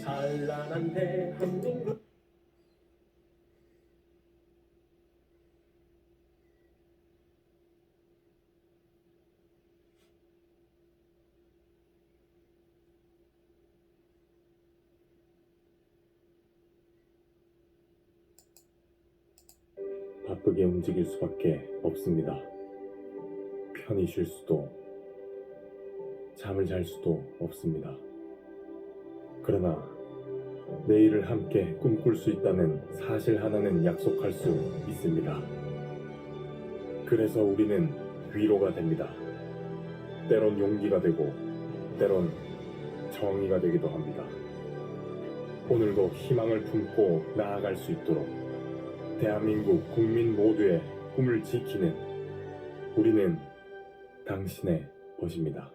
찬란한 대한민국. 바쁘게 움직일 수밖에 없습니다. 편히 쉴 수도, 잠을 잘 수도 없습니다. 그러나 내일을 함께 꿈꿀 수 있다는 사실 하나는 약속할 수 있습니다. 그래서 우리는 위로가 됩니다. 때론 용기가 되고, 때론 정의가 되기도 합니다. 오늘도 희망을 품고 나아갈 수 있도록 대한민국 국민 모두의 꿈을 지키는 우리는 당신의 것입니다.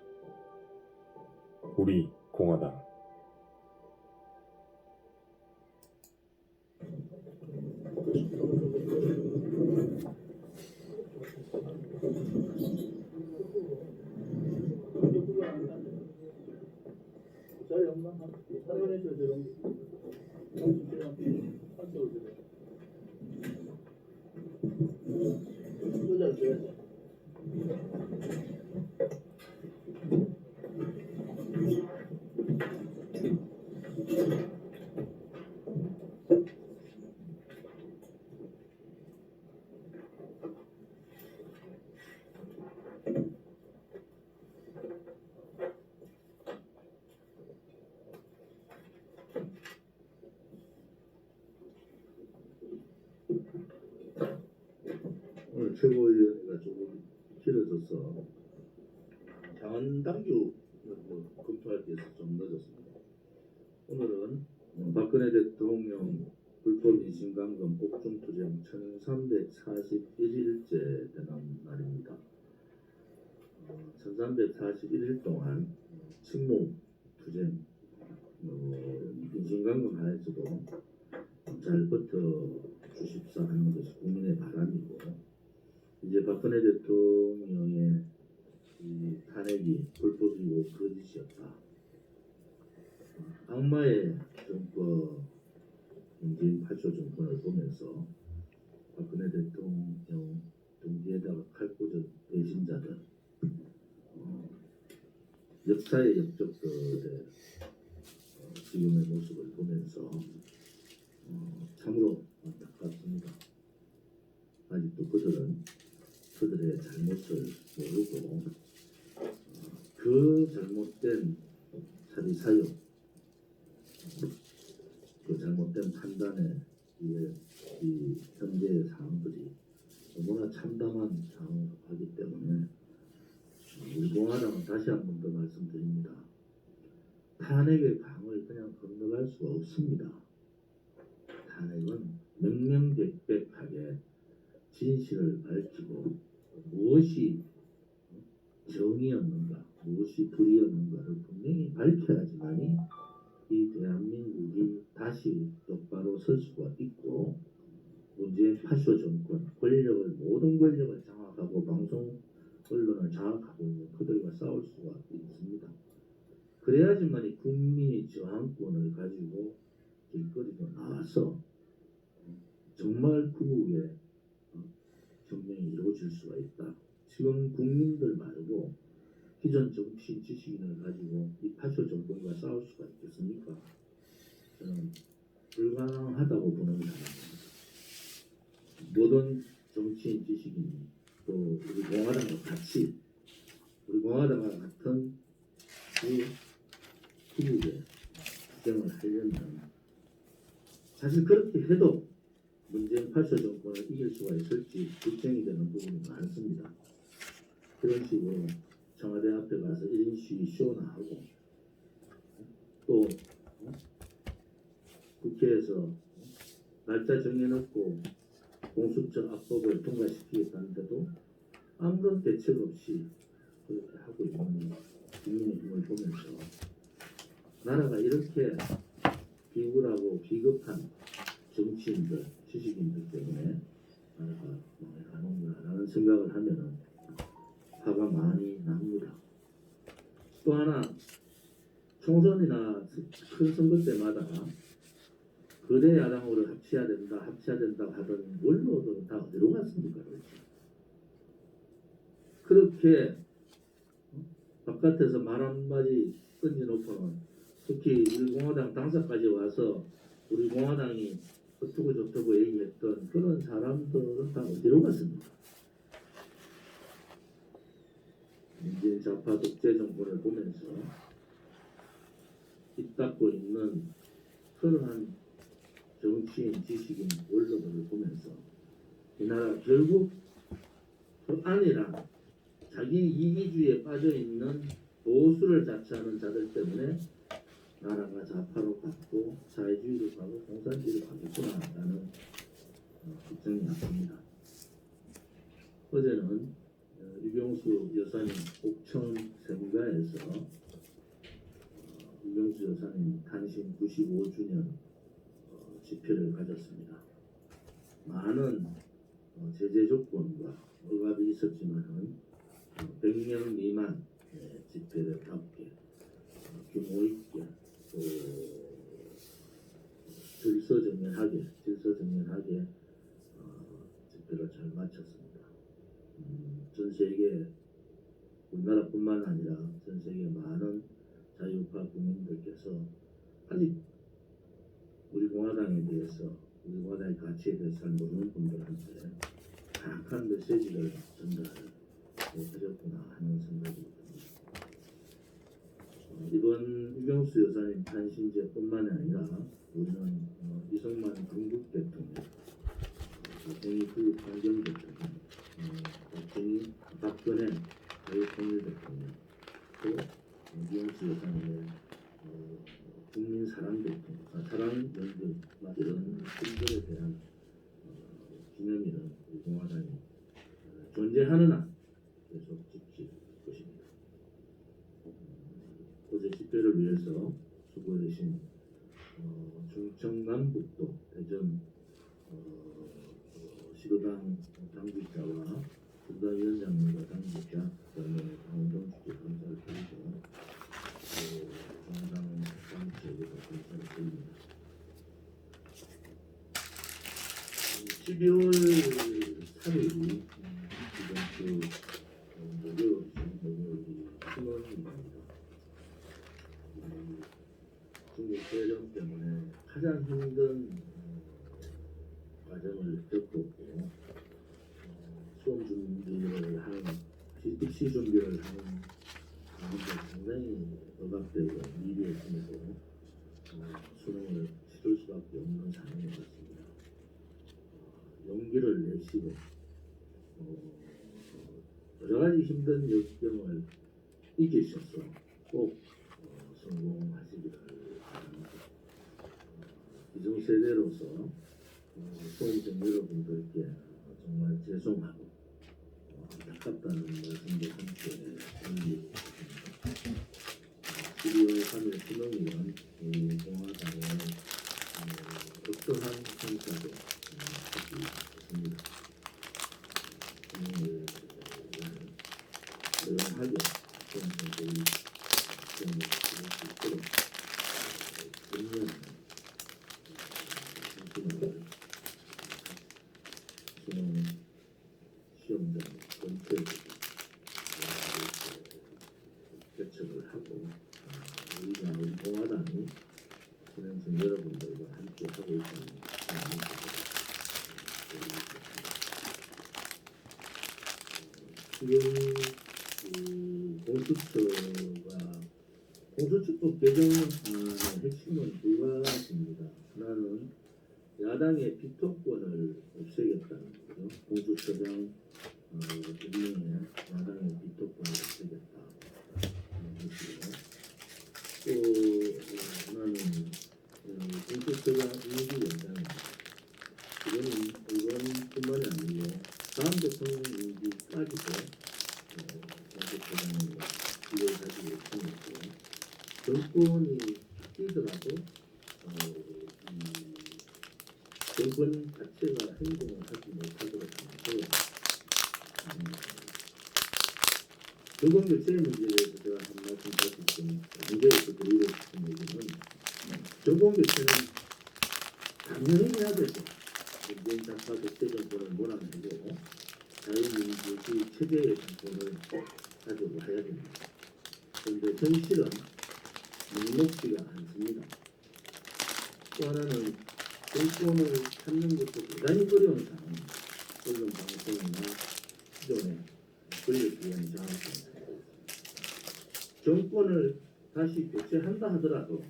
우리 공화당. 저희 엄마 사연에서 저런 오늘 최고위원회가 조금 길어져서 당헌당규 검토할 때 좀 늦었습니다. 오늘은 박근혜 대통령 불법 인신감금 옥중투쟁 1341일째 되는 날입니다. 1341일 동안 침묵투쟁, 인신감금 하에서도 잘 버텨주십사 하는 것이 국민의 바람이고, 이제 박근혜 대통령의 이 탄핵이 불법이고 거짓이었다. 악마의 정권, 문재인 8조 정권을 보면서 박근혜 대통령 등뒤에다가 칼 꽂은 배신자들, 역사의 역적들의 지금의 모습을 보면서 참으로 안타깝습니다. 아직도 그들의 잘못을 모르고 그 잘못된 사리 사용, 그 잘못된 판단에 의해 이 현재의 상황들이 너무나 참담한 상황이기 때문에 우리 공화당은 다시 한 번 더 말씀드립니다. 탄핵의 강을 그냥 건너갈 수가 없습니다. 탄핵은 명명백백하게 진실을 밝히고 무엇이 정의였는가, 무엇이 불의였는가를 분명히 밝혀야지만이 이 대한민국이 다시 똑바로 설 수가 있고, 문재인 8조 정권, 모든 권력을 장악하고 방송 언론을 장악하고 있는 그들과 싸울 수가 있습니다. 그래야지만이 국민이 저항권을 가지고 길거리로 나와서 정말 구국의 혁명이 이루어질 수가 있다. 지금 국민들 말고 기존 정치 지식인을 가지고 이 8조 정권과 싸울 수가 있겠습니까? 저는 불가능하다고 보는 사람입니다. 모든 정치인 지식인이 또 우리 공화당과 같이, 우리 공화당과 같은 그 구국의 투쟁을 하려면, 사실 그렇게 해도 문재인 8조 정권을 이길 수가 있을지 걱정이 되는 부분이 많습니다. 그런 식으로 청와대 앞에 가서 1인 시위 쇼나 하고, 또 국회에서 날짜 정해놓고 공수처 합법을 통과시키겠다는데도 아무런 대책 없이 그렇게 하고 있는 국민의힘을 보면서 나라가 이렇게 비굴하고 비겁한 정치인들, 지식인들 때문에 나라가 망해가는구나라는 생각을 하면은 화가 많이 납니다. 또 하나 총선이나 큰 선거 때마다 거대 야당으로 합쳐야 된다 하던 원로들은 다 어디로 갔습니까? 그렇게 바깥에서 말 한마디 던져놓고는 특히 우리 공화당 당사까지 와서 우리 공화당이 어떻고 저쩌고 얘기했던 그런 사람들은 다 어디로 갔습니까? 문재인 좌파 독재 정권을 보면서 입 닫고 있는 그러한 정치인, 지식인, 원로들을 보면서 이 나라 결국 그 안이랑 자기 이기주의에 빠져있는 보수를 자처하는 자들 때문에 나라가 좌파로 갔고 사회주의로 가고 공산주의로 가겠구나라는 걱정이 났습니다. 어제는 유경수 여사님 옥천 생가에서 유경수 여사님 탄신 95주년 집회를 가졌습니다. 많은 제재 조건과 억압이 있었지만은 100명 미만 집회를 함께 규모 있게 또 질서정연하게 집회를 잘 마쳤습니다. 전 세계 우리나라뿐만 아니라 전 세계 많은 자유파 국민들께서 아직 우리 공화당에 대해서 우리 공화당의 가치에 대해서 잘 모르는 분들한테 강한 메시지를 전달하셨구나 하는 생각이 듭니다. 이번 유경수 여사님 탄신제뿐만 아니라 우리는 이승만 건국 대통령, 박정희 그 환경 대통령, 박근혜 자유통일 대통령, 또 유경수 여사님의 국민 사랑 대통령, 사랑 연극 이런 분들에 대한 기념일은 우리 공화당이 존재하는 한 계속 지킬 것입니다. 어제 집회를 위해서 수고해주신 충청남북도 대전 시도당 당직자와 분당위원장님과 당직자 그다음에 강원동 주께 감사를 드리고 공화당 당직에도 감사를 드립니다. 12월 3일이 이번 주 목요일이 신원입니다. 중국 대전 때문에 가장 힘든 과정을 겪었고 수험 준비를 하는 입시 준비를 하는 가운데 상당히 억압되고 미래에 심해서 수능을 치를 수밖에 없는 상황이 왔습니다. 용기를 내시고 여러 가지 힘든 역경을 이기셔서 꼭 성공하시기를 바랍니다. 기성세대로서 수험생 여러분들께 정말 죄송하고 안타깝다는 말씀도 함께 드리겠습니다. 12월 3일 수능이란 우리 공화당의 어떠한 성과도 하지 않습니다. 수능을 조용하게 수험생들이 시험을 치를 수 있도록 분명한 수능 시험장 검토를 개척을 하고 우리 공화당이 수능생 여러분들과 함께 하고 있다는 지금 공수처법 개정안의 핵심은 두 가지입니다. 하나는 야당의 비토권을 없애겠다는 거죠. 공수처장 임명에 야당의 비토권을 없애겠다. 또 하나는 공수처장 임기 연장입니다. 이번뿐만이 아니고 다음 대통령 임기까지도 공수처장을 기회를 가지고 있으니까 정권이 바뀌더라도 정권 자체가 행동을 하지 못하도록 하면서 정권 교체의 문제에 대해서 제가 한 말씀 드릴 수 있는 문제에서 드리고 싶은 얘기는 정권 교체는 당연히 해야 되죠. 문재인 작가 독재 정권을 몰아내고 자유민주주의 체제의 정권을 가져와야 됩니다. 그런데 현실은 녹록지가 않습니다. 또 하나는 정권을 찾는 것도 대단히 어려운 상황입니다. 언론 방송이나 기존의 권력기관의 장악입니다. 정권을 다시 교체한다 하더라도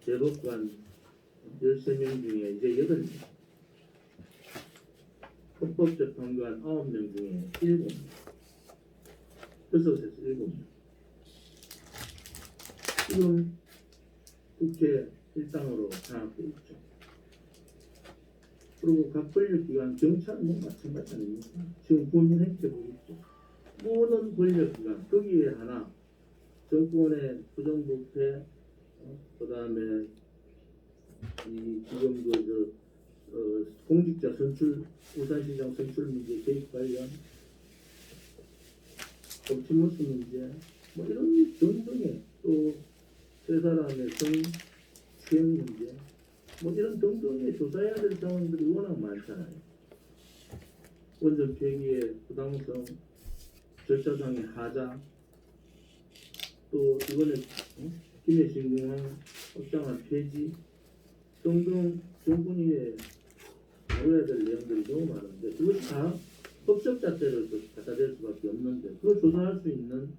대법관 13명 중에 이제 8명, 헌법재판관 9명 중에 7명, 6에서 7명. 지금 국회 일당으로 장악되어 있죠. 그리고 각 권력기관, 경찰은 뭐 마찬가지 아닙니까? 지금 군인 행태보고 있죠. 모든 권력기관, 거기에 하나 정권의 부정부패, 그 다음에 지금 공직자 선출, 부산시장 선출 문제 개입 관련, 법치문수 문제, 뭐 이런 등등의 또 세 사람의 성추행 문제, 뭐 이런 등등의 조사해야 될 상황들이 워낙 많잖아요. 원전 폐기의 부당성, 절차상의 하자, 또 이번에 김해신공항 확장한 폐지 등등 정권위에 다뤄야 될 내용들이 너무 많은데 그것이 다 법적 잣대를 갖다 댈 수밖에 없는데 그걸 조사할 수 있는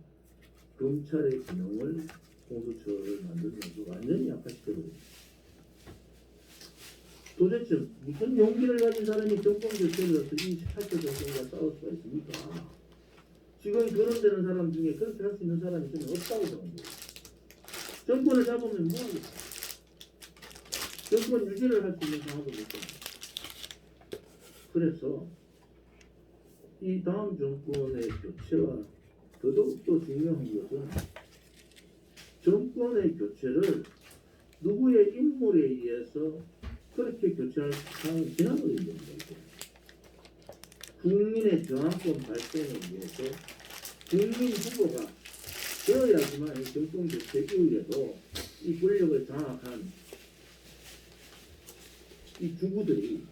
검찰의 기능을 공수처를 만들면서 완전히 약화시켜버립니다. 도대체 무슨 용기를 가진 사람이 정권 교체를 해서 이 18대 정권과 싸울 수가 있습니까? 지금 거론되는 사람 중에 그렇게 할 수 있는 사람이 저는 없다고 생각합니다. 정권을 잡으면 뭐하겠어요? 정권 유지를 할 수 있는 방법을 못 합니다. 그래서 이 다음 정권의 교체와 더더욱더 중요한 것은 정권의 교체를 누구의 인물에 의해서 그렇게 교체할 상황이 지나버린 겁니다. 국민의 저항권 발생에 의해서 국민 후보가 되어야지만 이 정권 교체 이후에도 이 권력을 장악한 이 주부들이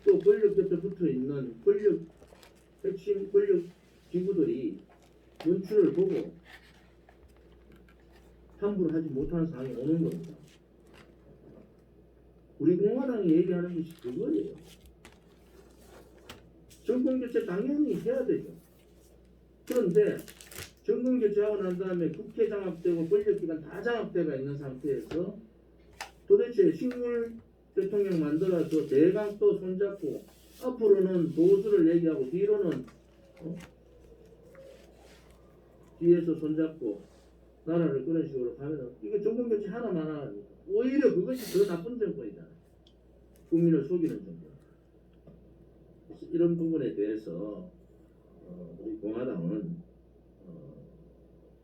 또 권력 옆에 붙어 있는 핵심 권력 기구들이 눈치를 보고 함부로 하지 못하는 상황이 오는 겁니다. 우리 공화당이 얘기하는 것이 그거예요. 정권 교체 당연히 해야 되죠. 그런데 정권 교체하고 난 다음에 국회 장악되고 권력기관 다 장악되어 있는 상태에서 도대체 식물 대통령 만들어서 대강 또 손잡고 앞으로는 보수를 얘기하고 뒤로는 뒤에서 손잡고 나라를 그런 식으로 가면 이게 정권 교체 하나만 하니까 오히려 그것이 더 나쁜 정권이잖아요. 국민을 속이는 정권. 그래서 이런 부분에 대해서 우리 공화당은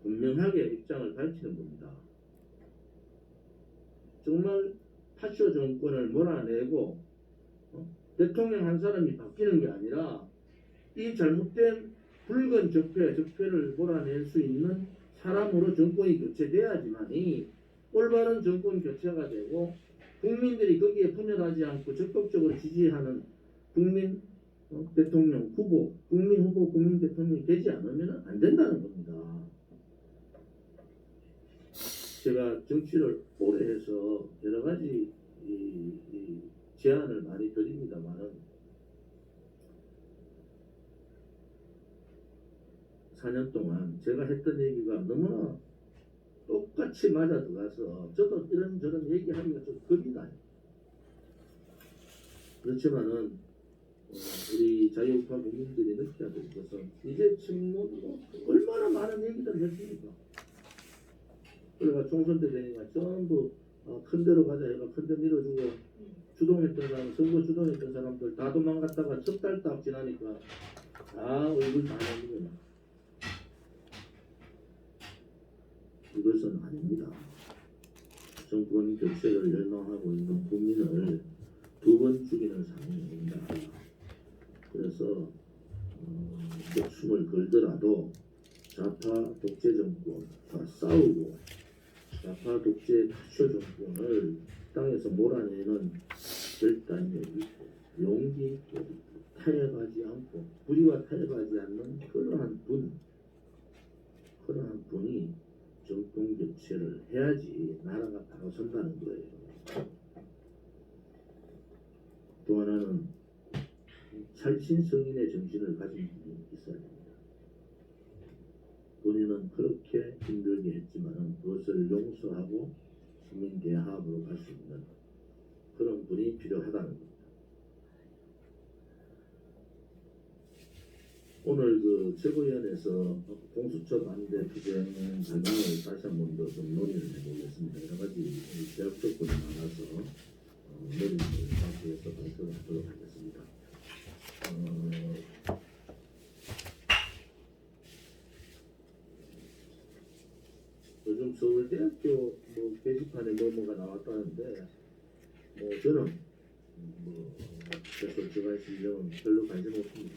분명하게 입장을 밝히는 겁니다. 정말 파쇼 정권을 몰아내고 대통령 한 사람이 바뀌는 게 아니라 이 잘못된 붉은 적폐를 몰아낼 수 있는 사람으로 정권이 교체돼야지만이 올바른 정권 교체가 되고 국민들이 거기에 분열하지 않고 적극적으로 지지하는 국민 대통령 후보, 국민 대통령이 되지 않으면 안 된다는 겁니다. 제가 정치를 오래 해서 여러 가지 제안을 많이 드립니다만 4년 동안 제가 했던 얘기가 너무나 똑같이 맞아 들어가서 저도 이런저런 얘기하기가 좀 겁이 나요. 그렇지만은 우리 자유우파 국민들이 느껴야 될 것은 이제 친문으로 얼마나 많은 얘기들을 했습니까? 그래가 총선 때 되니까 전부 큰 데로 가자 해가 큰 데 밀어주고 주동했던 사람, 선거 주동했던 사람들 다 도망갔다가 첫 달 딱 지나니까 다 얼굴 다 내리구나. 이것은 아닙니다. 정권 교체를 열망하고 있는 국민을 두 번 죽이는 상황입니다. 그래서 목숨을 걸더라도 좌파 독재 정권과 싸우고 좌파 독재 파쇼 정권을 땅에서 몰아내는 결단력이 있고 용기 있고 타협하지 않고 불의와 타협하지 않는 그러한 분이 정권 교체를 해야지 나라가 바로 선다는 거예요. 또 하나는 살신성인의 정신을 가진 분이 있어야 됩니다. 본인은 그렇게 힘들게 했지만 그것을 용서하고 국민 대화합으로 갈 수 있는 그런 분이 필요하다는 겁니다. 오늘 그 최고위원회에서 공수처 반대 투쟁 방향을 다시 한 번 더 좀 논의를 해보겠습니다. 여러 가지 제약 조건이 많아서 논의를 다시 해서 발표를 하도록 하겠습니다. 요즘 서울대학교 뭐 게시판에 뭐가 나왔다는데 저는 솔직한 심정은 별로 관심 없습니다.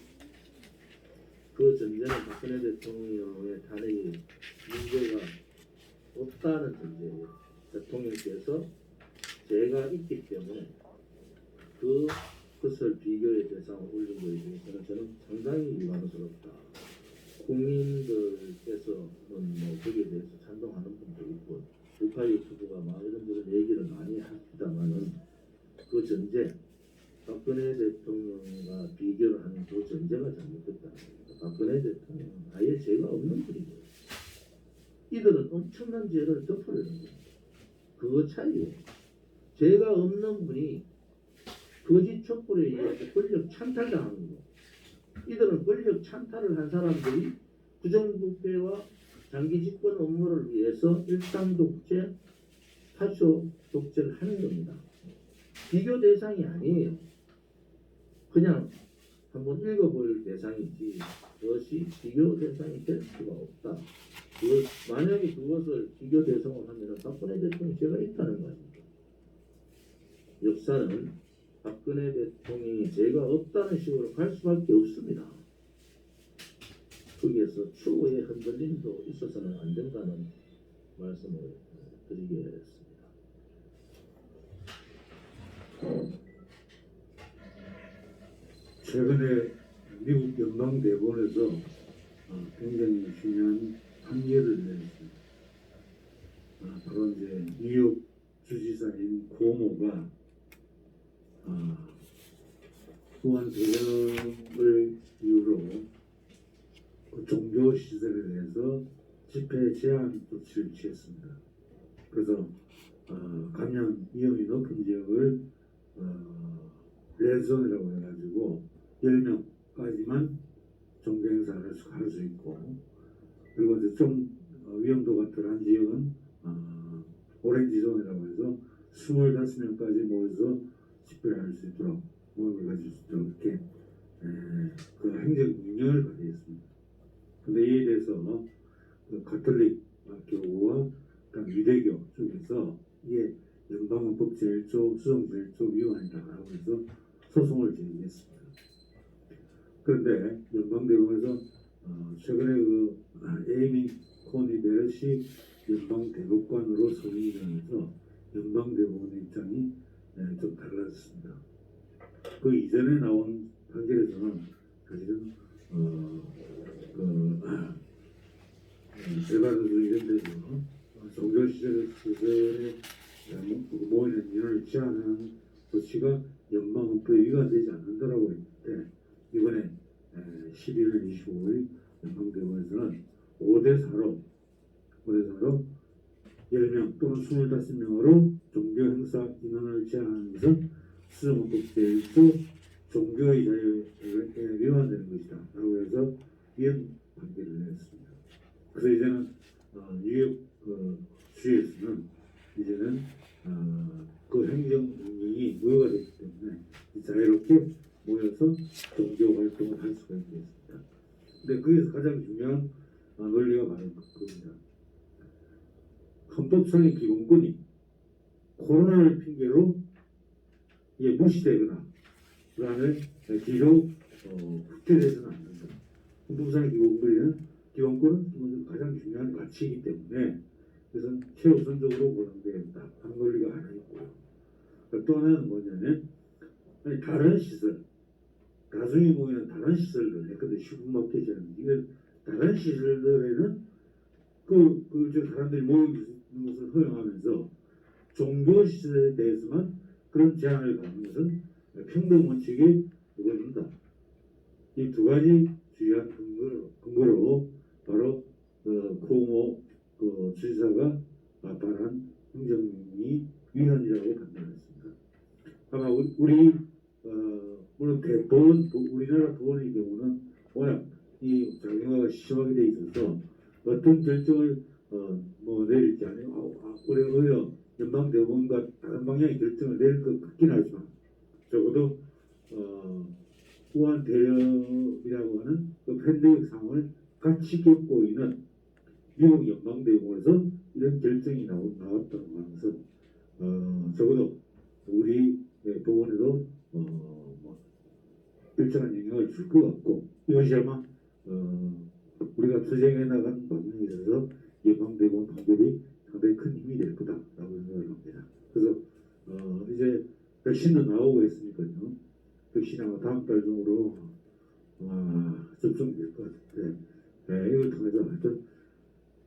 그 전제는 박근혜 대통령의 탄핵이 문제가 없다는 전제예요. 대통령께서 죄가 있기 때문에 그것을 비교의 대상으로 올린 것에 대해서는 저는 상당히 유감스럽다. 국민들께서는 거기에 대해서 찬동하는 분도 있고 우파 유튜브가 막 이런저런 얘기를 많이 합니다만은 그 전제 박근혜 대통령과 비교를 하는 그 전제가 잘못됐다는 겁니다. 박근혜 대통령은 아예 죄가 없는 분이고요. 이들은 엄청난 죄를 덮으려는 겁니다. 그거 차이예요. 죄가 없는 분이 거짓 촛불에 의해서 권력 찬탈당하는 거예요. 이들은 권력 찬탈을 한 사람들이 부정부패와 장기 집권 업무를 위해서 일당 독재, 파쇼 독재를 하는 겁니다. 비교 대상이 아니에요. 그냥 한번 읽어볼 대상이지 그것이 비교 대상이 될 수가 없다. 만약에 그것을 비교 대상으로 하면 박근혜 대통령이 죄가 있다는 거 아닙니까? 역사는 박근혜 대통령이 죄가 없다는 식으로 갈 수밖에 없습니다. 거기에서 추후의 흔들림도 있어서는 안 된다는 말씀을 드리겠습니다. 최근에 미국 연방대법원에서 굉장히 중요한 판결을 내렸습니다. 바로 이제 뉴욕 주지사인 고모가 후한 대령을 이유로 그 종교 시설에 대해서 집회 제한 조치를 취했습니다. 그래서 감염 위험이 높은 지역을 레드존이라고 해가지고 10명까지만 종교 행사를 할 수 있고, 그리고 이제 좀 위험도가 덜한 지역은 오렌지존이라고 해서 25명까지 모여서 집회를 할 수 있도록 모임을 가질 수 있도록 이렇게 그 행정 능력을 가지겠습니다. 근데 이에 대해서 그 가톨릭 교구와 유대교 쪽에서 이게 연방헌법 제1조 수정 제1조 위반이다라고 해서 소송을 제기했습니다. 그런데 연방대법원에서 최근에 그 에이미 코니 베럿이 연방대법관으로 선임되면서 연방대법원의 입장이 좀 달라졌습니다. 그 이전에 나온 판결에서는 사실은 대가족들 이런 데서 종교시설에 모이는 인원을 제한하는 조치가 연방헌법에 위반되지 않는다라고 했는데, 이번에 11월 25일 연방대법원에서는 5대4로 10명 또는 25명으로 종교행사 인원을 제한하면서 수정헌법 제1조 종교의 자유에 위반되는 것이다 라고 해서 이런 판결을 내렸습니다. 그래서 이제는 뉴욕 주에서는 이제는 그 행정 능력이 무효가 됐기 때문에 자유롭게 모여서 종교 활동을 할 수가 있겠습니다. 근데 거기서 가장 중요한 논리가 바로 그겁니다. 헌법상의 기본권이 코로나를 핑계로 이게 무시되거나 그 다음에 뒤로 흑퇴되서는 안 된다. 헌법상의 기본권에는 기본권은 기본적으로 가장 중요한 가치이기 때문에 그래서 최우선적으로 보는 되겠다 하는 권리가 하나 있고요. 또 하나는 뭐냐면 아니, 다른 시설 나중에 보면 다른 시설들 했거든 슈퍼마켓이라는 이런 다른 시설들에는 그 사람들이 모이는 것을 허용하면서 종교 시설에 대해서만 그런 제한을 받는 것은 평등 원칙에 위반된다. 이 두 가지 주요한 근거로 바로 쿠오모 주지사가 발한 행정이 위헌이라고 판단했습니다. 아마 우리 물론 우리나라 법원의 경우는 워낙 이 자격화가 심하게 돼 있어서 어떤 결정을 내릴지 아니면 오히려 연방대법원과 다른 방향의 결정을 내릴 것 같긴 하지만 적어도 우한 대령이라고 하는 그 팬데믹 상황을 같이 겪고 있는 미국 연방대법원에서 이런 결정이 나왔다고 하는 것은 적어도 우리 법원에도 일정한 영향을 줄 것 같고 이것이 아마 우리가 투쟁해 나간 방향에 있어서 연방대법원 판결이 상당히 큰 힘이 될 거다라고 생각을 합니다. 그래서 이제 백신도 나오고 있으니까요. 백신 아마 다음 달 중으로 접종될 것 같은데 이걸 통해서 하여튼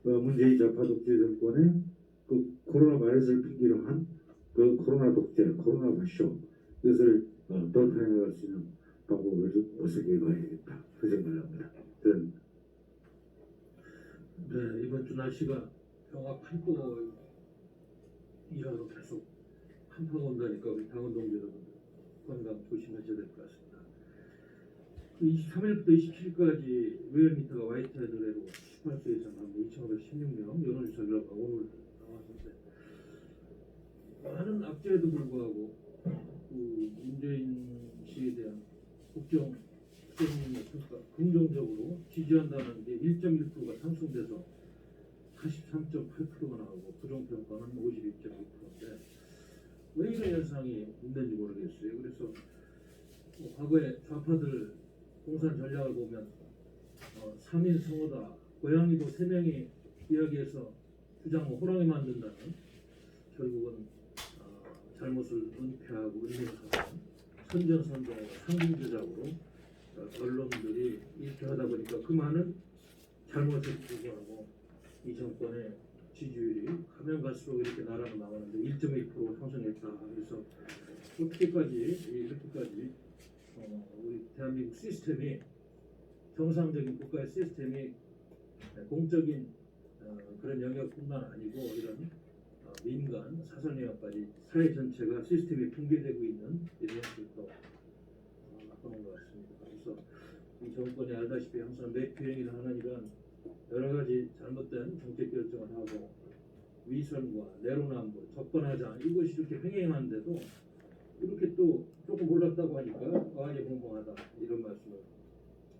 문재인 좌파 독재 정권의 그 코로나 바이러스를 핑계로 한 그 코로나 독재, 코로나 파쇼 이것을 돌파해 나갈 수 있는 방법을 좀 모색해 봐야겠다 그 생각을 합니다. 네, 이번 주 날씨가 영하 8도 이하로 계속 한파가 온다니까 우리 강원도 여러분 건강 조심하셔야 될 것 같습니다. 23일부터 27일까지 웨어미터가 화이트 헤드레로 18세 이상 남녀 2,516명 여론조사결과가 오늘 나왔는데 많은 악재에도 불구하고 그 문재인 씨에 대한 국정 수행의 평가 긍정적으로 지지한다는 게 1.1%가 상승돼서 43.8%가 나오고 부정평가는 52.2%인데 왜 이런 현상이 있는지 모르겠어요. 그래서 과거에 좌파들 공산 전략을 보면 3인 성호다, 고양이도 3명이 이야기해서 주장 호랑이 만든다는 결국은 잘못을 은폐하고 은폐하고 선전선동으로 상징조작으로 언론들이 이렇게 하다 보니까 그 많은 잘못을 불구하고 이 정권의 지지율이 가면 갈수록 이렇게 나라가 나가는데 1.2% 상승했다. 그래서 이렇게까지 우리 대한민국 시스템이 정상적인 국가의 시스템이 공적인 그런 영역뿐만 아니고 이런 민간 사설 영역까지 사회 전체가 시스템이 붕괴되고 있는 이런 것들도 나타난 것 같습니다. 그래서 이 정권이 알다시피 항상 뇌피행위를 하는 이런 여러 가지 잘못된 정책 결정을 하고 위선과 내로남불, 적반하장 이것이 이렇게 횡행하는데도 이렇게 또 조금 올랐다고 하니까 어안이벙벙하다 이런 말씀을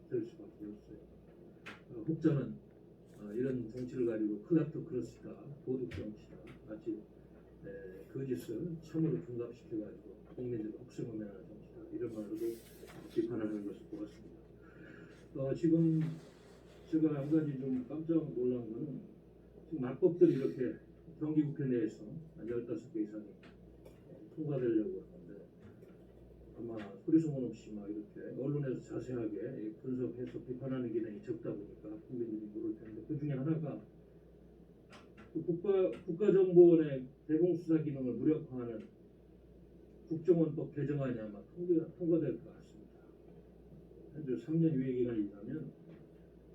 드릴 수밖에 없어요. 혹자는 이런 정치를 가지고 크다트 크로스다, 도둑 정치다, 마치 거짓을 참으로 둔갑시켜가지고 국민들을 혹세무명하는 정치다 이런 말로도 비판하는 것을 보았습니다. 지금 제가 한 가지 좀 깜짝 놀란 거는 지금 낙법들이 이렇게 경기국회 내에서 한 15개 이상이 통과되려고 하는데 아마 소리소문 없이 막 이렇게 언론에서 자세하게 분석해서 비판하는 기능이 적다 보니까 국민들이 모를 텐데 그 중에 하나가 국가정보원의 대공수사 기능을 무력화하는 국정원법 개정안이 아마 통과될 것 같습니다. 현재 3년 유예 기간이 지나면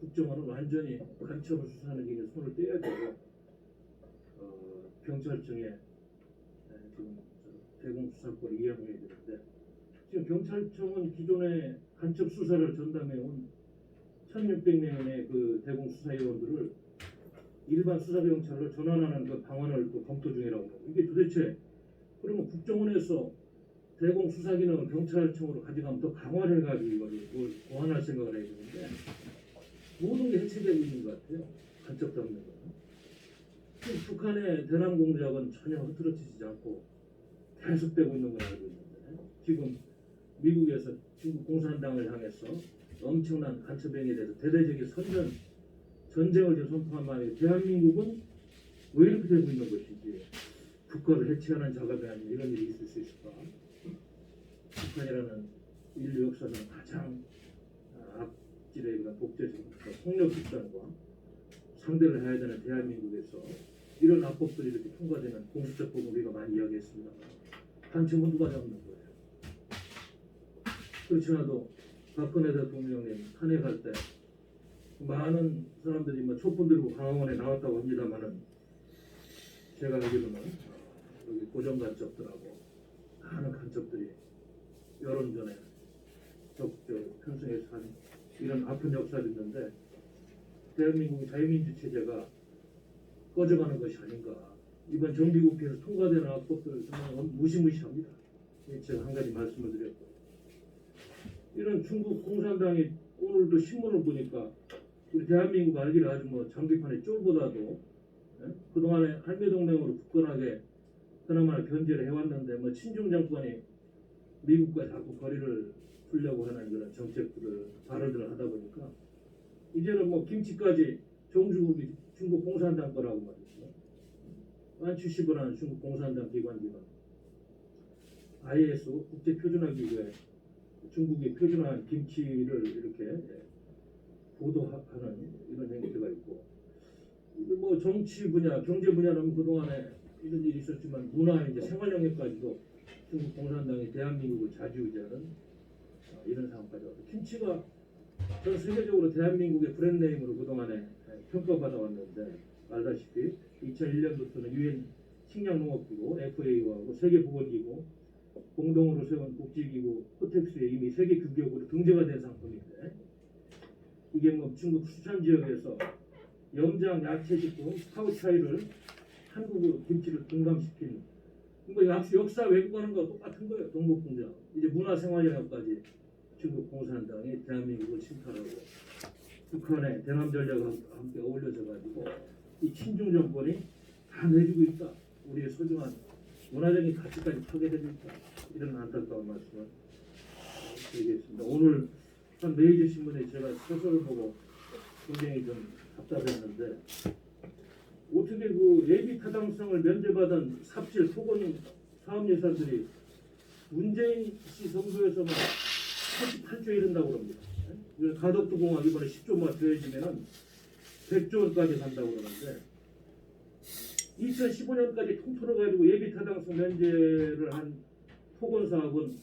국정원은 완전히 간첩을 수사하는 기능에 손을 떼야 되고 경찰청에 지금 대공수사권을 이양해야 되는데 지금 경찰청은 기존에 간첩 수사를 전담해온 1,600명의 그 대공수사위원들을 일반 수사경찰로 전환하는 그 방안을 또 검토 중이라고 하고 이게 도대체 그러면 국정원에서 대공수사 기능을 경찰청으로 가져가면 더 강화를 해가지고 이걸 보완할 생각을 해야 되는데 모든 게 해체되고 있는 것 같아요. 간첩 잡는 거는. 북한의 대남 공작은 전혀 흐트러지지 않고 계속되고 있는 걸 알고 있는데 지금 미국에서 중국 공산당을 향해서 엄청난 간첩행위에 대해서 대대적인 선전 전쟁을 지금 선포한 말이에요. 대한민국은 왜 이렇게 되고 있는 것인지, 국가를 해체하는 작업이 아닌 이런 일이 있을 수 있을까? 북한이라는 인류 역사상 가장 악질의 그런 독재적 폭력 집단과 상대를 해야 되는 대한민국에서 이런 악법들이 이렇게 통과되는 공수처법 우리가 많이 이야기했습니다. 단체문 누가 잡는 거예요? 그렇지 않아도 박근혜 대통령님 탄핵할 때 많은 사람들이 뭐 촛불 들고 강화원에 나왔다고 합니다만은 제가 알기로는 여기 고정 간첩들하고 많은 간첩들이 여론전에 편성해서 한 이런 아픈 역사도 있는데 대한민국의 자유민주 체제가 꺼져가는 것이 아닌가. 이번 정기국회에서 통과되는 악법들 정말 무시무시합니다. 제가 한 가지 말씀을 드렸고, 이런 중국 공산당이 오늘도 신문을 보니까 우리 대한민국 알기를 아주 뭐 장기판의 쫄보다도 그동안에 한미동맹으로 굳건하게 그나마 견제를 해왔는데 뭐 친중 정권이 미국과 자꾸 거리를 두려고 하는 그런 정책들을 발언들을 하다 보니까 이제는 뭐 김치까지 종주국이 중국 공산당 거라고 말이죠. 완추십을 하는 중국 공산당 기관지가 ISO 국제표준화기구에 중국이 표준화한 김치를 이렇게 보도하는 이런 행태가 있고, 뭐 정치 분야, 경제 분야는 그동안에 이런 일이 있었지만 문화, 이제 생활 영역까지도 중국 공산당이 대한민국을 좌지우지하는 이런 상황까지 왔고, 김치가 전 세계적으로 대한민국의 브랜드네임으로 그동안에 평가받아 왔는데 알다시피 2001년부터는 UN 식량농업기구 FAO하고 세계보건기구 공동으로 세운 국제기구 코텍스에 이미 세계 규격으로 등재가 된 상품인데, 이게 뭐 중국 수천 지역에서 염장 야채식품 파우차이를 한국 김치를 등감시킨 뭐 역사 왜곡하는 거 똑같은 거예요. 동북공장 이제 문화생활 영역까지 중국 공산당이 대한민국을 침탈하고 북한의 대남 전략과 함께 어울려져 가지고 이 친중 정권이 다 내주고 있다. 우리의 소중한 문화적인 가치까지 파괴되고 있다. 이런 안타까운 말씀을 드리겠습니다. 오늘 한 메이저 신문에 제가 소설을 보고 굉장히 좀 답답했는데, 어떻게 그 예비 타당성을 면제받은 삽질 토건 사업 예산들이 문재인 씨 정부에서만 38조에 이른다고 합니다. 가덕도 공항 이번에 10조만 더해지면은 100조 원까지 간다고 그러는데, 2015년까지 통틀어 가지고 예비 타당성 면제를 한 토건 사업은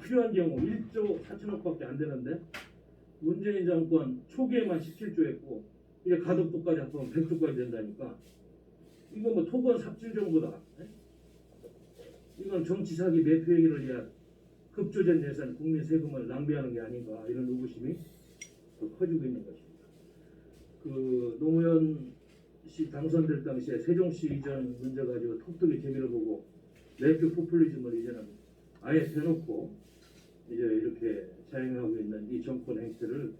필요한 경우 1조 4천억밖에 안 되는데, 문재인 정권 초기에만 17조 했고 이제 가덕도까지 합하면 100조까지 된다니까, 이거 뭐 토건 삽질 정도다. 이건 정치 사기 매표 행위를 위한 급조된 예산, 국민 세금을 낭비하는 게 아닌가, 이런 의구심이 더 커지고 있는 것입니다. 그 노무현 씨 당선될 당시에 세종시 이전 문제 가지고 톡톡이 재미를 보고 매표 포퓰리즘을 이제는 아예 대놓고 이제 이렇게 자행하고 있는 이 정권 행태를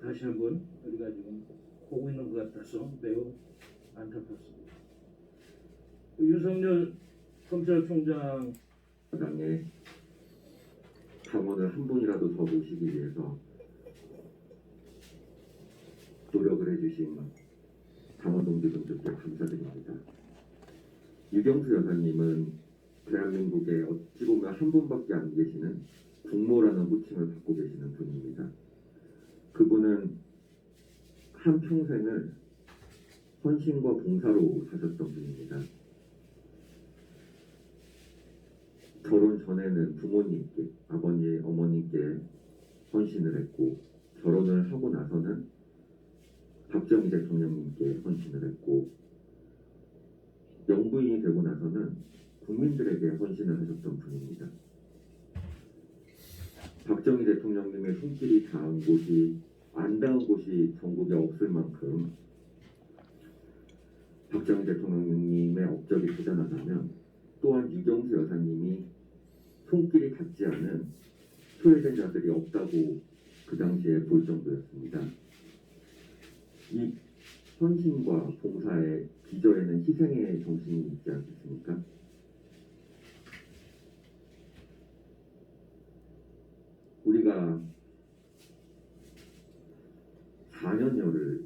다시 한번 우리가 지금 보고 있는 것 같아서 매우 안타깝습니다. 윤석열 검찰총장 당의 당원을 한 분이라도 더 모시기 위해서 노력을 해주신 당원 동지분들께 감사드립니다. 유경수 여사님은 대한민국에 어찌 보면 한 분밖에 안 계시는 국모라는 호칭을 갖고 계시는 분입니다. 그분은 한평생을 헌신과 봉사로 사셨던 분입니다. 결혼 전에는 부모님께, 아버지, 어머니께 헌신을 했고, 결혼을 하고 나서는 박정희 대통령님께 헌신을 했고, 영부인이 되고 나서는 국민들에게 헌신을 하셨던 분입니다. 박정희 대통령님의 손길이 닿은 곳이, 안 닿은 곳이 전국에 없을 만큼 박정희 대통령님의 업적이 대단하다면, 또한 유경수 여사님이 손길이 닿지 않은 소외된 자들이 없다고 그 당시에 볼 정도였습니다. 이 헌신과 봉사의 기저에는 희생의 정신이 있지 않겠습니까? 우리가 4년여를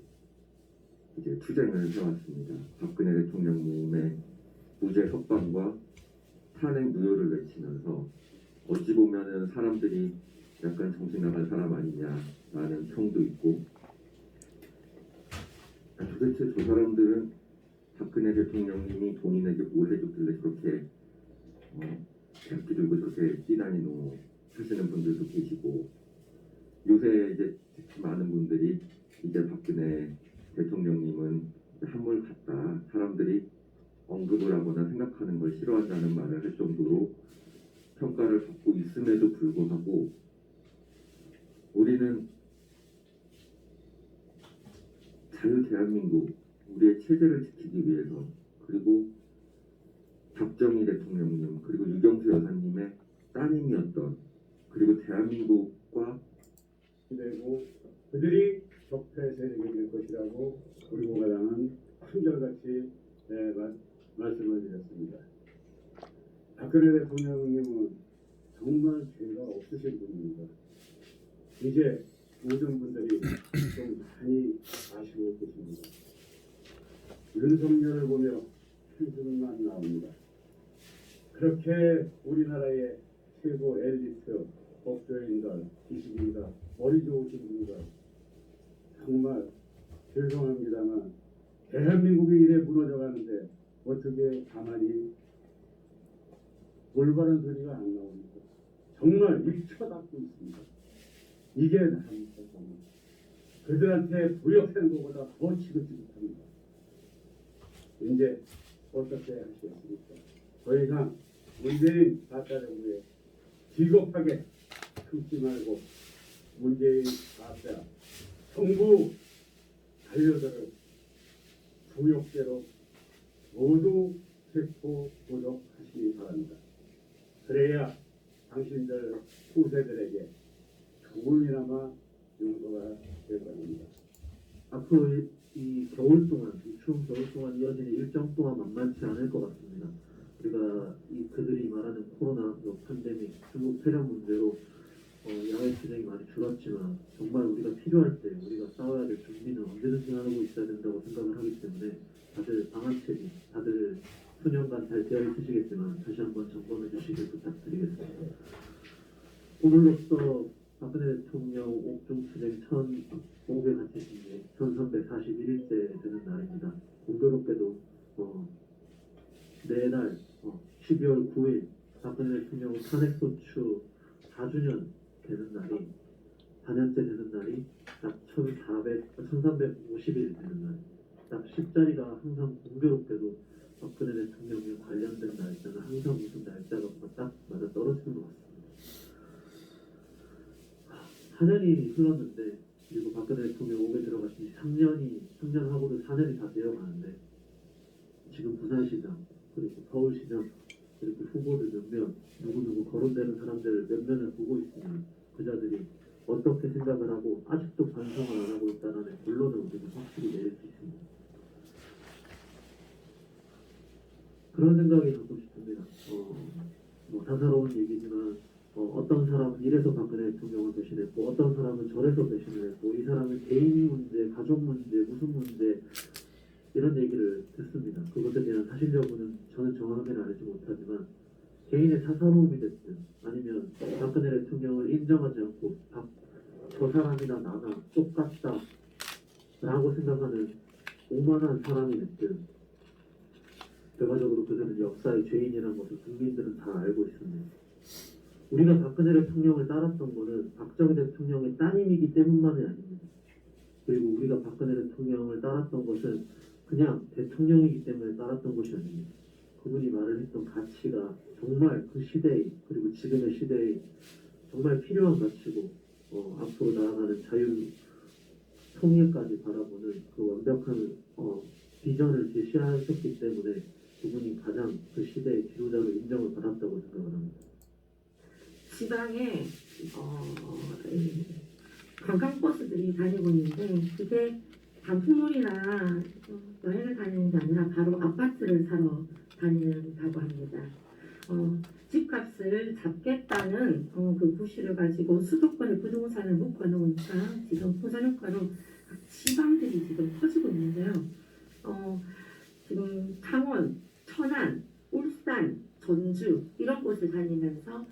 투쟁을 해왔습니다. 박근혜 대통령님의 무죄 석방과 탄핵 무효를 외치면서 어찌 보면은 사람들이 약간 정신 나간 사람 아니냐라는 평도 있고, 도대체 저 사람들은 박근혜 대통령님이 본인에게 뭘 해줬길래 저렇게 잡기 들고 저렇게 뛰다니노 하시는 분들도 계시고, 요새 이제 특히 많은 분들이 이제 박근혜 대통령님은 한물 같다, 사람들이 언급을 하거나 생각하는 걸 싫어한다는 말을 할 정도로 평가를 받고 있음에도 불구하고 우리는 자유 대한민국, 우리의 체제를 지키기 위해서, 그리고 박정희 대통령님 그리고 유경수 여사님의 따님이었던, 그리고 대한민국과 되고 그들이 적폐 세력이 될 것이라고 우리 공화당은 한결같이 말씀을 드렸습니다. 박근혜 대통령님은 정말 죄가 없으신 분입니다. 이제 모든 분들이 좀 많이 아시고 계십니다. 윤석열을 보며 한숨만 나옵니다. 그렇게 우리나라의 최고 엘리트 법조인들, 지식인들, 머리 좋으신 분들, 정말 죄송합니다만 대한민국이 이래 무너져 가는데 어떻게 가만히 올바른 소리가 안 나옵니까? 정말 일쳐닦고 있습니다. 이게 나랍니까? 정말. 그들한테 부역하는 것보다 더 지긋지긋합니다. 이제 어떻게 하시겠습니까? 더 이상 문재인 가짜 정부에 비겁하게 숨지 말고 문재인 가짜 정부 관료들을 구역대로 모두 체포 구속하시기 바랍니다. 그래야 당신들 후세들에게 조금이나마 용서가 될 겁니다. 앞으로 이 겨울 동안, 이 추운 겨울 동안 이어지는 일정 동안 만만치 않을 것 같습니다. 우리가 그들이 말하는 코로나 팬데믹, 중국 폐렴 문제로 야외 투쟁이 많이 줄었지만 정말 우리가 필요할 때 우리가 싸워야 될 준비는 언제든지 하고 있어야 된다고 생각을 하기 때문에 다들 방한책이 다들 수년간 잘 되어 있으시겠지만 다시 한번 점검해 주시길 부탁드리겠습니다. 오늘로써 박근혜 대통령 옥중 투쟁 1541일 1341일째 되는 날입니다. 공교롭게도 내날 12월 9일 박근혜 대통령 탄핵소추 4주년 되는 날이 4년째 되는 날이 딱 1350일 되는 날, 딱 10자리가 항상 공교롭게도 박근혜 대통령에 관련된 날짜는 항상 무슨 날짜가 딱 맞아 떨어지는 것 같습니다. 4년이 흘렀는데, 그리고 박근혜 대통령 오게 들어가신 지 3년하고도 4년이 다 되어가는데 지금 부산시장 그리고 서울시장 그리고 후보들 몇몇 누구누구 거론되는 사람들 몇 면을 보고 있으면 그자들이 어떻게 생각을 하고 아직도 반성을 안 하고 있다는 결론을 우리는 확실히 내릴 수 있습니다. 그런 생각이 갖고 싶습니다. 다사로운 얘기지만 어떤 사람은 이래서 박근혜 대통령을 배신했고 어떤 사람은 저래서 배신을 했고 이 사람은 개인 문제, 가족 문제, 무슨 문제 이런 얘기를 듣습니다. 그것에 대한 사실 여부는 저는 정확하게는 알지 못하지만 개인의 사사로움이 됐든 아니면 박근혜 대통령을 인정하지 않고 저 사람이나 나나 똑같다 라고 생각하는 오만한 사람이 됐든 결과적으로 그들은 역사의 죄인이라는 것을 국민들은 다 알고 있습니다. 우리가 박근혜 대통령을 따랐던 것은 박정희 대통령의 따님이기 때문만이 아닙니다. 그리고 우리가 박근혜 대통령을 따랐던 것은 그냥 대통령이기 때문에 따랐던 것이 아닙니다. 그분이 말을 했던 가치가 정말 그 시대의 그리고 지금의 시대의 정말 필요한 가치고 앞으로 나아가는 자유 통일까지 바라보는 그 완벽한 비전을 제시하셨기 때문에 그분이 가장 그 시대의 지도자로 인정을 받았다고 생각을 합니다. 지방에 관광버스들이 다니고 있는데 그게 단풍물이나 여행을 다니는 게 아니라 바로 아파트를 사러 다닌다고 합니다. 집값을 잡겠다는 그 구실을 가지고 수도권에 부동산을 묶어놓으니까 지금 부산 효과로 지방들이 지금 커지고 있는데요. 지금 창원, 천안, 울산, 전주 이런 곳을 다니면서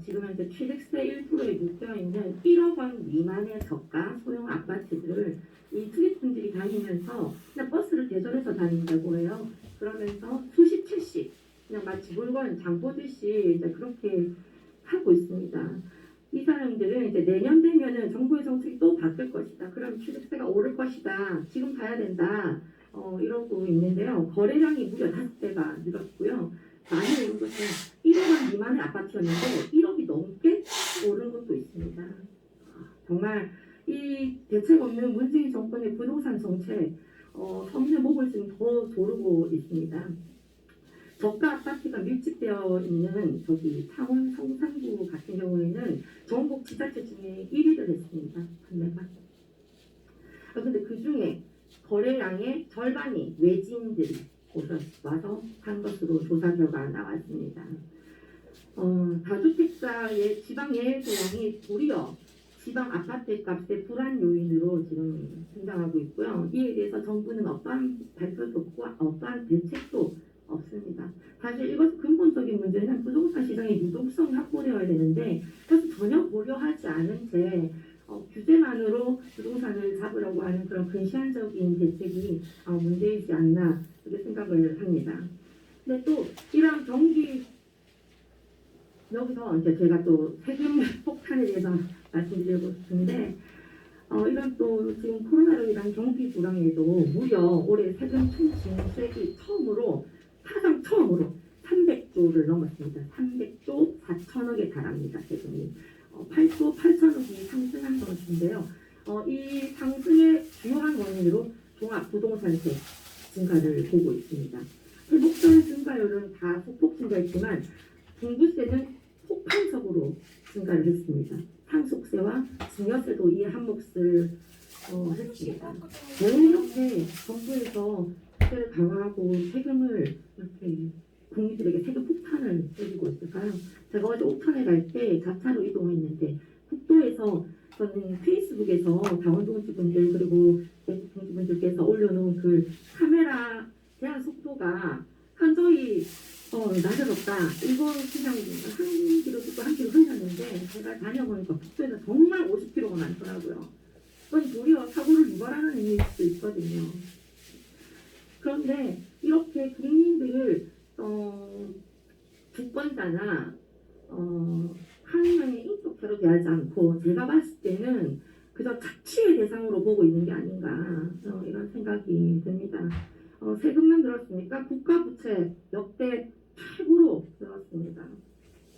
지금 현재 취득세 1%에 묶여있는 1억 원 미만의 저가 소형 아파트들을 이 투기꾼들이 다니면서 그냥 버스를 대절해서 다닌다고 해요. 그러면서 수십 채씩 그냥 마치 물건 장 보듯이 이제 그렇게 하고 있습니다. 이 사람들은 이제 내년 되면은 정부의 정책이 또 바뀔 것이다. 그럼 취득세가 오를 것이다. 지금 가야 된다. 이러고 있는데요. 거래량이 무려 5배가 늘었고요. 많이 오른 것은 1억 원 미만의 아파트였는데 1억이 넘게 오른 것도 있습니다. 정말 이 대책 없는 문재인 정권의 부동산 정책 섬유 목을 지금 더 조르고 있습니다. 저가 아파트가 밀집되어 있는 저기 창원 성산구 같은 경우에는 전국 지자체 중에 1위를 했습니다. 판매가. 근데 그 중에 거래량의 절반이 외지인들이 와서 산 것으로 조사 결과가 나왔습니다. 다주택자의 지방 예외 조항이 도리어 지방 아파트 값의 불안 요인으로 지금 등장하고 있고요. 이에 대해서 정부는 어떠한 발표도 없고 어떠한 대책도 없습니다. 사실 이것 근본적인 문제는 부동산 시장의 유동성이 확보되어야 되는데 그것을 전혀 고려하지 않은 채 규제만으로 부동산을 잡으려고 하는 그런 근시안적인 대책이 문제이지 않나 이렇게 생각을 합니다. 근데 또 이런 경기 여기서 이제 제가 또 세금 폭탄에 대해서 말씀드리고 싶은데 이런 또 지금 코로나로 인한 경기 불황에도 무려 올해 세금 총 징수액이 사상 처음으로 300조를 넘었습니다. 300조 4천억에 달합니다. 세금이 8조 8천억이 상승한 것인데요. 이 상승의 주요한 원인으로 종합부동산세 증가를 보고 있습니다. 목전 증가율은 다 소폭 증가했지만 종부세는 폭발적으로 증가를 했습니다. 상속세와 증여세도 이에 한 몫을 했습니다. 왜 이렇게 정부에서 세를 강화하고 세금을 이렇게 국민들에게 세금 폭탄을 때리고 있을까요? 제가 어제 옥천에 갈 때 자차로 이동했는데 국도에서 저는 페이스북에서 강원도지분들 그리고 동지분들께서 올려놓은 그 카메라 제한 속도가 현저히 낮아졌다. 이거 그냥 한 킬로 듣고 한 킬로 흘렸는데 제가 다녀보니까 국도에서 정말 50km가 많더라고요. 그건 도리어 사고를 유발하는 의미일 수도 있거든요. 그런데 이렇게 국민들을 주권자나 한 명의 인격체로 대하지 않고 제가 봤을 때는 그저 착취의 대상으로 보고 있는 게 아닌가 이런 생각이 듭니다. 세금만 들었으니까 국가 부채 역대 최고로 늘었습니다.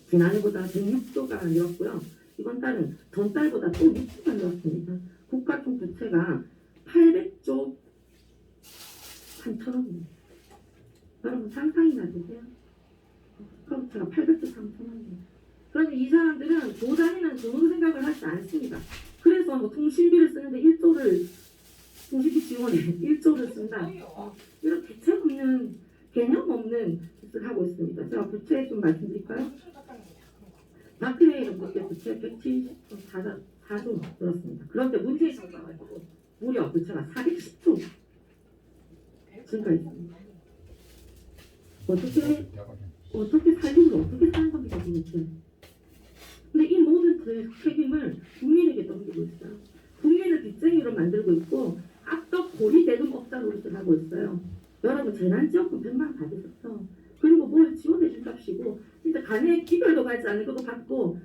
지난해보다 106조가 늘었고요. 이번 달은 전달보다 또 6조가 늘었습니다. 국가 총 부채가 800조 3천억입니다. 여러분 상상이나 되세요? 국가 부채가 800조 3천억입니다. 그런데 이 사람들은 도단위는 돈으로 생각을 하지 않습니다. 그래서 뭐 통신비를 쓰는데 1조를 통신비 지원에 1조를 쓴다. 이런 대책 없는 개념 없는 짓을 하고 있습니다. 제가 부채 좀 말씀드릴까요? 박근혜 정부때 부채 174조 늘었습니다. 그런데 문재인 정부가 가지고 무려 부채가 410조 증가했습니다. 어떻게 살림을 어떻게 사는 겁니까 도대체? 근데 이 모든 책임을 국민에게 넘기고 있어요. 국민을 빚쟁이로 만들고 있고 악덕 고리 대금 업자 노릇을 하고 있어요. 여러분 재난지원금 100만 원 받으셨죠? 그리고 뭘 지원해 준답시고 진짜 간에 기별도 가지 않는 그거 받고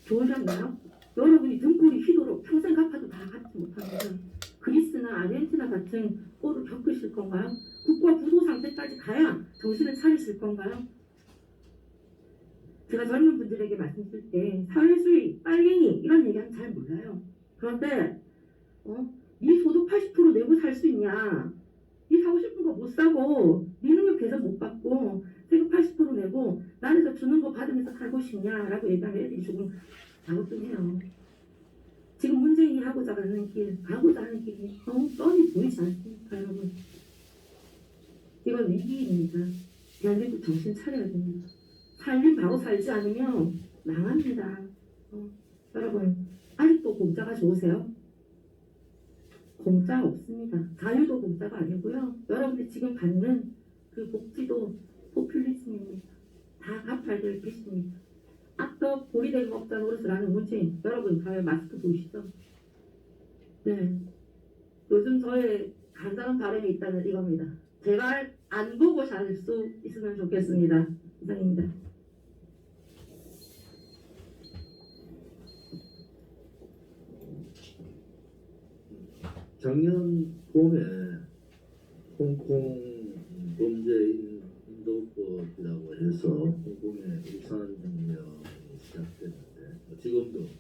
좋으셨나요? 여러분이 등골이 휘도록 평생 갚아도 다 갚지 못하면 그리스나 아르헨티나 같은 꼴을 겪으실 건가요? 국가 부도 상태까지 가야 정신을 차리실 건가요? 제가 젊은 분들에게 말씀드릴 때 사회주의, 빨갱이 이런 얘기는 잘 몰라요. 그런데 네 소득 80% 내고 살 수 있냐? 네 사고 싶은 거 못 사고 네 능력 개선 못 받고 세금 80% 내고 나라에서 주는 거 받으면서 살고 싶냐라고 얘기하면 애들이 조금 가거든요. 지금 문재인이 가고자 하는 길이 너무 뻔히 보이지 않습니까, 여러분? 이건 위기입니다. 대한민국 정신 차려야 됩니다. 살림 바로 살지 않으면 망합니다. 여러분 아직도 공짜가 좋으세요? 공짜 없습니다. 자유도 공짜가 아니고요. 여러분들이 지금 받는 그 복지도 포퓰리즘입니다. 다 갚아야 될 빚입니다. 아까 보리대 먹자 노릇을 문재인 여러분 저의 마스크 보이시죠? 네. 요즘 저의 간단한 바람이 있다면 이겁니다. 제발 안 보고 잘 수 있으면 좋겠습니다. 이상입니다. 작년 봄에 홍콩 범죄 인도법이라고 해서 홍콩의 울산혁명이 시작됐는데 지금도